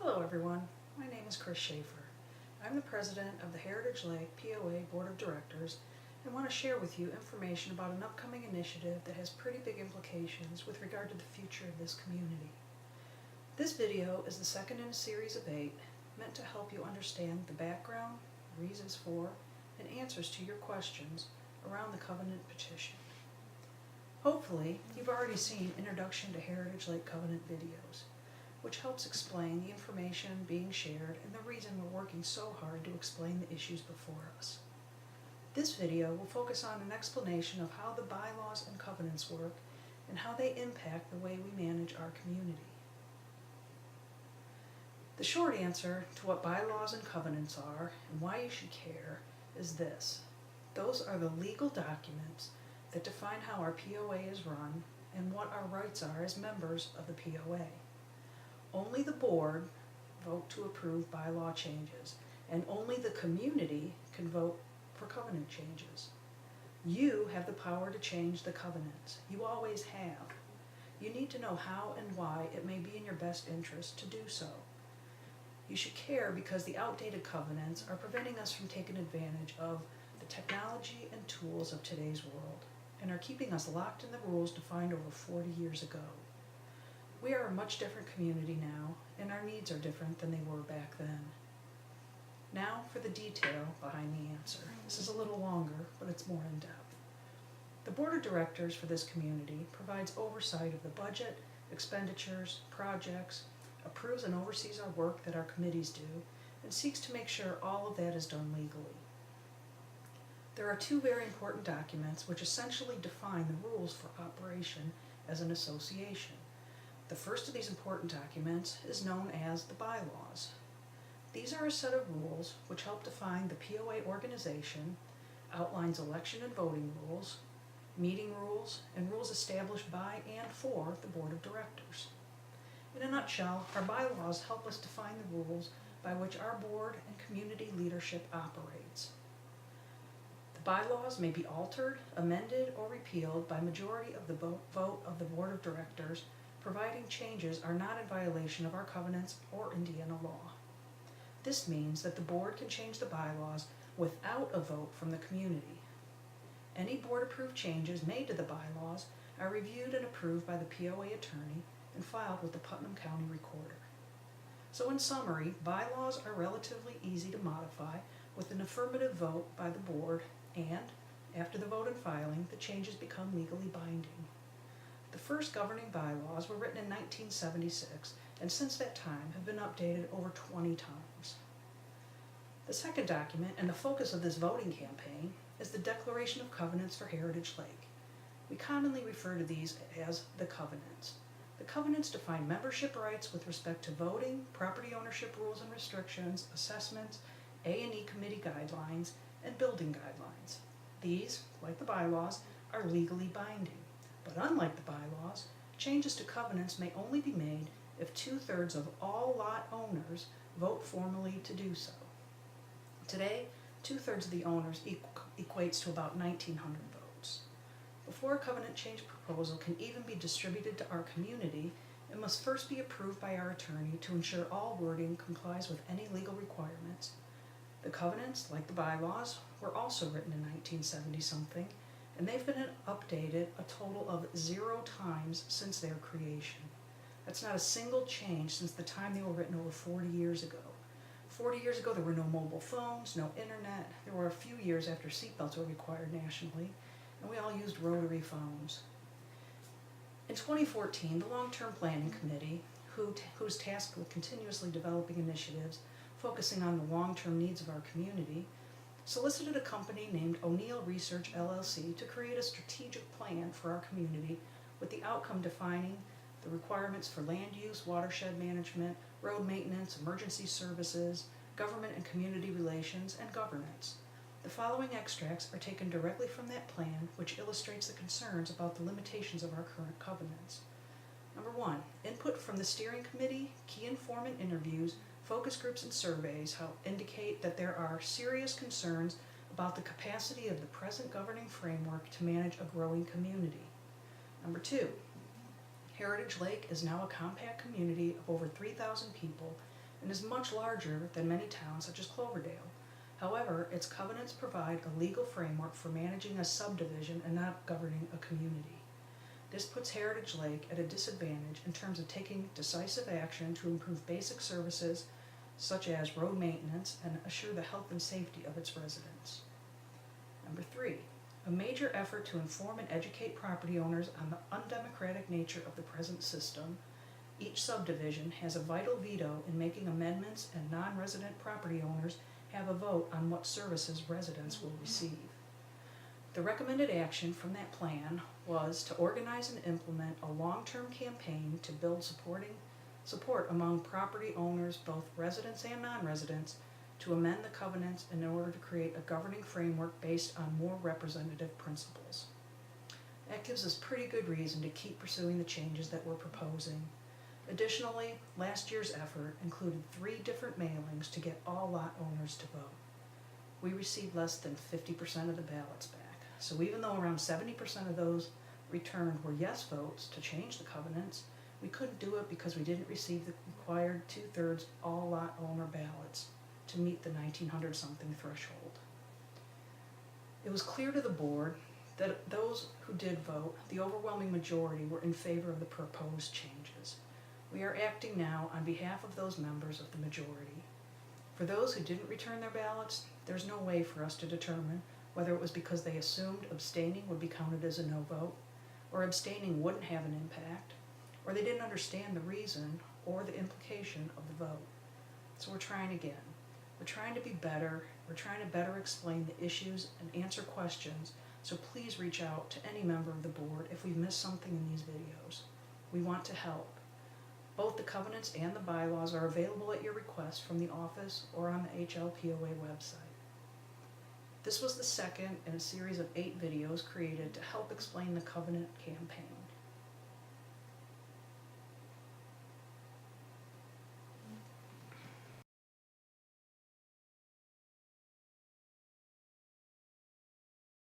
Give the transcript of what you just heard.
Hello everyone, my name is Chris Schaefer. I'm the president of the Heritage Lake POA Board of Directors and want to share with you information about an upcoming initiative that has pretty big implications with regard to the future of this community. This video is the second in a series of 8 meant to help you understand the background, reasons for, and answers to your questions around the covenant petition. Hopefully, you've already seen Introduction to Heritage Lake Covenant videos, which helps explain the information being shared and the reason we're working so hard to explain the issues before us. This video will focus on an explanation of how the bylaws and covenants work and how they impact the way we manage our community. The short answer to what bylaws and covenants are and why you should care is this. Those are the legal documents that define how our POA is run and what our rights are as members of the POA. Only the board vote to approve bylaw changes, and only the community can vote for covenant changes. You have the power to change the covenants. You always have. You need to know how and why it may be in your best interest to do so. You should care because the outdated covenants are preventing us from taking advantage of the technology and tools of today's world, and are keeping us locked in the rules defined over 40 years ago. We are a much different community now, and our needs are different than they were back then. Now for the detail behind the answer. This is a little longer, but it's more in depth. The Board of Directors for this community provides oversight of the budget, expenditures, projects, approves and oversees our work that our committees do, and seeks to make sure all of that is done legally. There are 2 very important documents which essentially define the rules for operation as an association. The first of these important documents is known as the Bylaws. These are a set of rules which help define the POA organization, outlines election and voting rules, meeting rules, and rules established by and for the Board of Directors. In a nutshell, our bylaws help us define the rules by which our board and community leadership operates. The bylaws may be altered, amended, or repealed by majority of the vote of the Board of Directors, providing changes are not in violation of our covenants or Indiana law. This means that the board can change the bylaws without a vote from the community. Any board-approved changes made to the bylaws are reviewed and approved by the POA attorney and filed with the Putnam County Recorder. So in summary, bylaws are relatively easy to modify with an affirmative vote by the board, and after the vote and filing, the changes become legally binding. The first governing bylaws were written in 1976, and since that time have been updated over 20 times. The second document, and the focus of this voting campaign, is the Declaration of Covenants for Heritage Lake. We commonly refer to these as the covenants. The covenants define membership rights with respect to voting, property ownership rules and restrictions, assessments, A&E committee guidelines, and building guidelines. These, like the bylaws, are legally binding. But unlike the bylaws, changes to covenants may only be made if 2/3 of all lot owners vote formally to do so. Today, 2/3 of the owners equates to about 1,900 votes. Before a covenant change proposal can even be distributed to our community, it must first be approved by our attorney to ensure all wording complies with any legal requirements. The covenants, like the bylaws, were also written in 1970-something, and they've been updated a total of 0 times since their creation. That's not a single change since the time they were written over 40 years ago. 40 years ago, there were no mobile phones, no internet. There were a few years after seatbelts were required nationally, and we all used rotary phones. In 2014, the Long-Term Planning Committee, who's tasked with continuously developing initiatives focusing on the long-term needs of our community, solicited a company named O'Neill Research LLC to create a strategic plan for our community with the outcome defining the requirements for land use, watershed management, road maintenance, emergency services, government and community relations, and governance. The following extracts are taken directly from that plan, which illustrates the concerns about the limitations of our current covenants. Number 1, input from the steering committee, key informant interviews, focus groups and surveys indicate that there are serious concerns about the capacity of the present governing framework to manage a growing community. Number 2, Heritage Lake is now a compact community of over 3,000 people and is much larger than many towns such as Cloverdale. However, its covenants provide a legal framework for managing a subdivision and not governing a community. This puts Heritage Lake at a disadvantage in terms of taking decisive action to improve basic services such as road maintenance and assure the health and safety of its residents. Number 3, a major effort to inform and educate property owners on the undemocratic nature of the present system. Each subdivision has a vital veto in making amendments, and non-resident property owners have a vote on what services residents will receive. The recommended action from that plan was to organize and implement a long-term campaign to build support among property owners, both residents and non-residents, to amend the covenants in order to create a governing framework based on more representative principles. That gives us pretty good reason to keep pursuing the changes that we're proposing. Additionally, last year's effort included 3 different mailings to get all lot owners to vote. We received less than 50% of the ballots back. So even though around 70% of those returned were yes votes to change the covenants, we couldn't do it because we didn't receive the required 2/3 all lot owner ballots to meet the 1900-something threshold. It was clear to the board that those who did vote, the overwhelming majority, were in favor of the proposed changes. We are acting now on behalf of those members of the majority. For those who didn't return their ballots, there's no way for us to determine whether it was because they assumed abstaining would be counted as a no vote, or abstaining wouldn't have an impact, or they didn't understand the reason or the implication of the vote. So we're trying again. We're trying to be better. We're trying to better explain the issues and answer questions, so please reach out to any member of the board if we've missed something in these videos. We want to help. Both the covenants and the bylaws are available at your request from the office or on the HLPOA website. This was the second in a series of 8 videos created to help explain the covenant campaign.